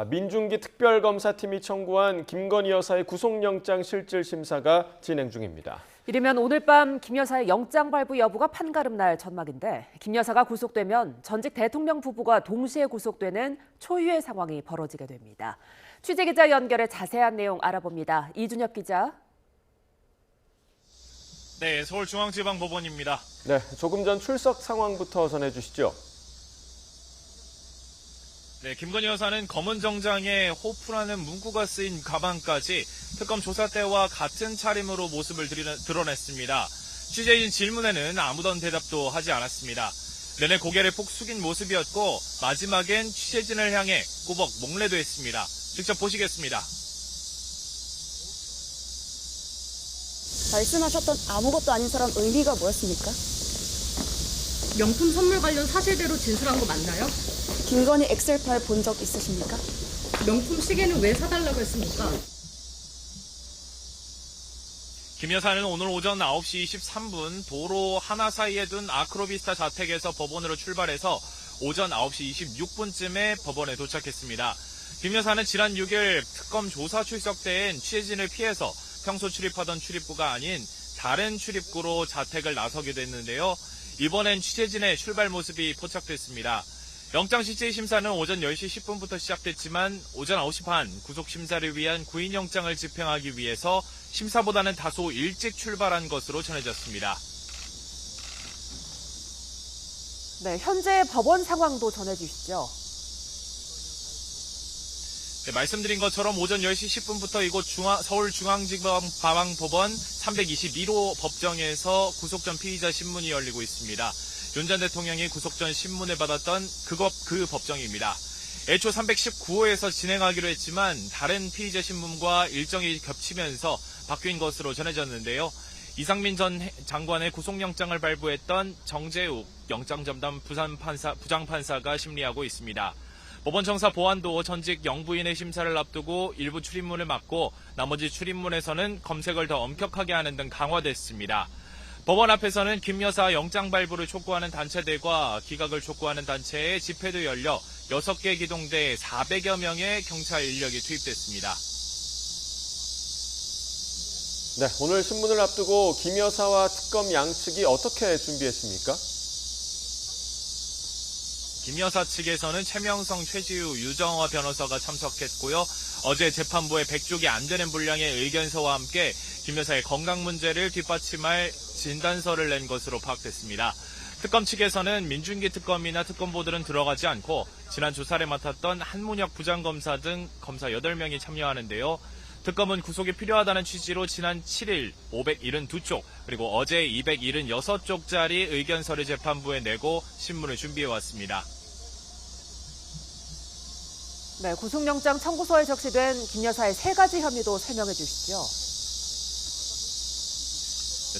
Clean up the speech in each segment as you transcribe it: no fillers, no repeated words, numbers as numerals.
민중기 특별검사팀이 청구한 김건희 여사의 구속영장 실질 심사가 진행 중입니다. 이르면 오늘 밤 김 여사의 영장 발부 여부가 판가름 날 전망인데 김 여사가 구속되면 전직 대통령 부부가 동시에 구속되는 초유의 상황이 벌어지게 됩니다. 취재기자 연결해 자세한 내용 알아봅니다. 이준혁 기자. 네, 서울중앙지방법원입니다. 네, 조금 전 출석 상황부터 전해주시죠. 네, 김건희 여사는 검은 정장에 호프라는 문구가 쓰인 가방까지 특검 조사 때와 같은 차림으로 모습을 드러냈습니다. 취재진 질문에는 아무런 대답도 하지 않았습니다. 내내 고개를 푹 숙인 모습이었고 마지막엔 취재진을 향해 꾸벅 목례도 했습니다. 직접 보시겠습니다. 말씀하셨던 아무것도 아닌 사람 의미가 뭐였습니까? 명품 선물 관련 사실대로 진술한 거 맞나요? 김건희 엑셀 파일 본 적 있으십니까? 명품 시계는 왜 사달라고 했습니까? 김 여사는 오늘 오전 9시 23분 도로 하나 사이에 둔 아크로비스타 자택에서 법원으로 출발해서 오전 9시 26분쯤에 법원에 도착했습니다. 김 여사는 지난 6일 특검 조사 출석 때엔 취재진을 피해서 평소 출입하던 출입구가 아닌 다른 출입구로 자택을 나서게 됐는데요. 이번엔 취재진의 출발 모습이 포착됐습니다. 영장실질심사는 오전 10시 10분부터 시작됐지만 오전 9시 반 구속심사를 위한 구인영장을 집행하기 위해서 심사보다는 다소 일찍 출발한 것으로 전해졌습니다. 네, 현재 법원 상황도 전해주시죠. 네, 말씀드린 것처럼 오전 10시 10분부터 이곳 서울중앙지방법원 322호 법정에서 구속 전 피의자 신문이 열리고 있습니다. 윤 전 대통령이 구속 전 신문을 받았던 그 법정입니다. 애초 319호에서 진행하기로 했지만 다른 피의자 신문과 일정이 겹치면서 바뀐 것으로 전해졌는데요. 이상민 전 장관의 구속영장을 발부했던 정재욱 영장전담 부장판사가 심리하고 있습니다. 법원 청사 보안도 전직 영부인의 심사를 앞두고 일부 출입문을 막고 나머지 출입문에서는 검색을 더 엄격하게 하는 등 강화됐습니다. 법원 앞에서는 김 여사 영장 발부를 촉구하는 단체들과 기각을 촉구하는 단체의 집회도 열려 6개 기동대에 400여 명의 경찰 인력이 투입됐습니다. 네, 오늘 신문을 앞두고 김 여사와 특검 양측이 어떻게 준비했습니까? 김 여사 측에서는 최명성, 최지우, 유정화 변호사가 참석했고요. 어제 재판부에 100쪽이 안 되는 분량의 의견서와 함께 김 여사의 건강 문제를 뒷받침할 진단서를 낸 것으로 파악됐습니다. 특검 측에서는 민중기 특검이나 특검보들은 들어가지 않고 지난 조사를 맡았던 한문혁 부장검사 등 검사 8명이 참여하는데요. 특검은 구속이 필요하다는 취지로 지난 7일 572쪽 그리고 어제 276쪽짜리 의견서를 재판부에 내고 신문을 준비해왔습니다. 네, 구속영장 청구서에 적시된 김 여사의 3가지 혐의도 설명해 주시죠.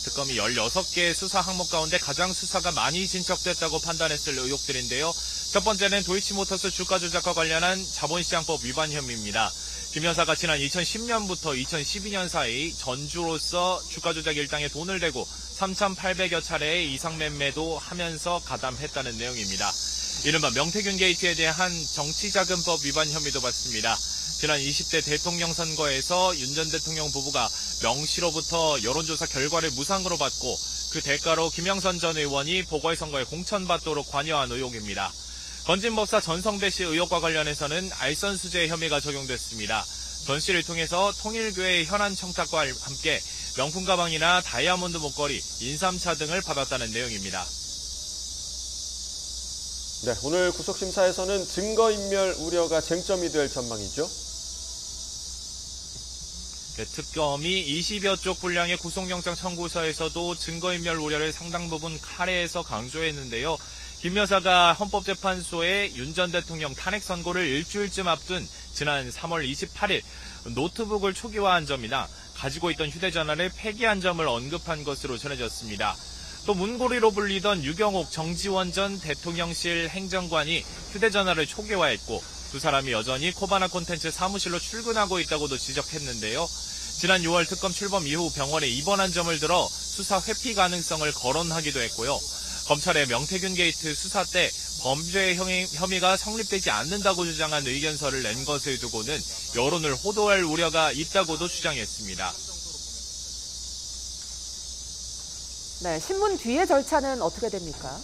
특검이 16개 수사 항목 가운데 가장 수사가 많이 진척됐다고 판단했을 의혹들인데요. 첫 번째는 도이치모터스 주가 조작과 관련한 자본시장법 위반 혐의입니다. 김 여사가 지난 2010년부터 2012년 사이 전주로서 주가 조작 일당에 돈을 대고 3,800여 차례의 이상 매매도 하면서 가담했다는 내용입니다. 이른바 명태균 게이트에 대한 정치자금법 위반 혐의도 받습니다. 지난 20대 대통령 선거에서 윤 전 대통령 부부가 명시로부터 여론조사 결과를 무상으로 받고 그 대가로 김영선 전 의원이 보궐선거에 공천받도록 관여한 의혹입니다. 건진법사 전성배 씨 의혹과 관련해서는 알선수재 혐의가 적용됐습니다. 전 씨를 통해서 통일교회의 현안 청탁과 함께 명품 가방이나 다이아몬드 목걸이, 인삼차 등을 받았다는 내용입니다. 네, 오늘 구속심사에서는 증거인멸 우려가 쟁점이 될 전망이죠. 네, 특검이 20여 쪽 분량의 구속영장 청구서에서도 증거인멸 우려를 상당 부분 카레에서 강조했는데요. 김 여사가 헌법재판소에 윤 전 대통령 탄핵 선고를 일주일쯤 앞둔 지난 3월 28일 노트북을 초기화한 점이나 가지고 있던 휴대전화를 폐기한 점을 언급한 것으로 전해졌습니다. 또 문고리로 불리던 유경옥, 정지원 전 대통령실 행정관이 휴대전화를 초기화했고 두 사람이 여전히 코바나 콘텐츠 사무실로 출근하고 있다고도 지적했는데요. 지난 6월 특검 출범 이후 병원에 입원한 점을 들어 수사 회피 가능성을 거론하기도 했고요. 검찰의 명태균 게이트 수사 때 범죄 혐의가 성립되지 않는다고 주장한 의견서를 낸 것을 두고는 여론을 호도할 우려가 있다고도 주장했습니다. 네, 신문 뒤의 절차는 어떻게 됩니까?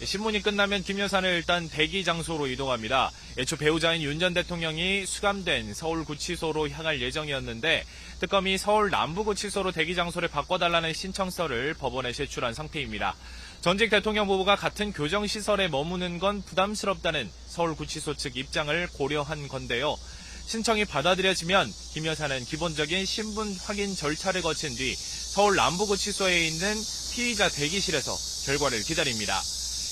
신문이 끝나면 김 여사는 일단 대기 장소로 이동합니다. 애초 배우자인 윤 전 대통령이 수감된 서울구치소로 향할 예정이었는데 특검이 서울 남부구치소로 대기 장소를 바꿔달라는 신청서를 법원에 제출한 상태입니다. 전직 대통령 부부가 같은 교정시설에 머무는 건 부담스럽다는 서울구치소 측 입장을 고려한 건데요. 신청이 받아들여지면 김 여사는 기본적인 신분 확인 절차를 거친 뒤 서울 남부구치소에 있는 피의자 대기실에서 결과를 기다립니다.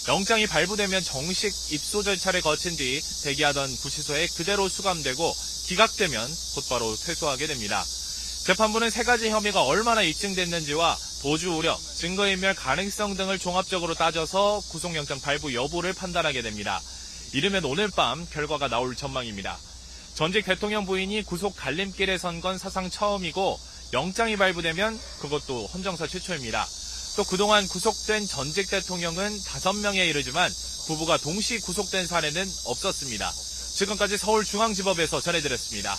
영장이 발부되면 정식 입소 절차를 거친 뒤 대기하던 구치소에 그대로 수감되고 기각되면 곧바로 퇴소하게 됩니다. 재판부는 세 가지 혐의가 얼마나 입증됐는지와 도주 우려, 증거인멸 가능성 등을 종합적으로 따져서 구속영장 발부 여부를 판단하게 됩니다. 이르면 오늘 밤 결과가 나올 전망입니다. 전직 대통령 부인이 구속 갈림길에 선 건 사상 처음이고 영장이 발부되면 그것도 헌정사 최초입니다. 또 그동안 구속된 전직 대통령은 5명에 이르지만 부부가 동시 구속된 사례는 없었습니다. 지금까지 서울중앙지법에서 전해드렸습니다.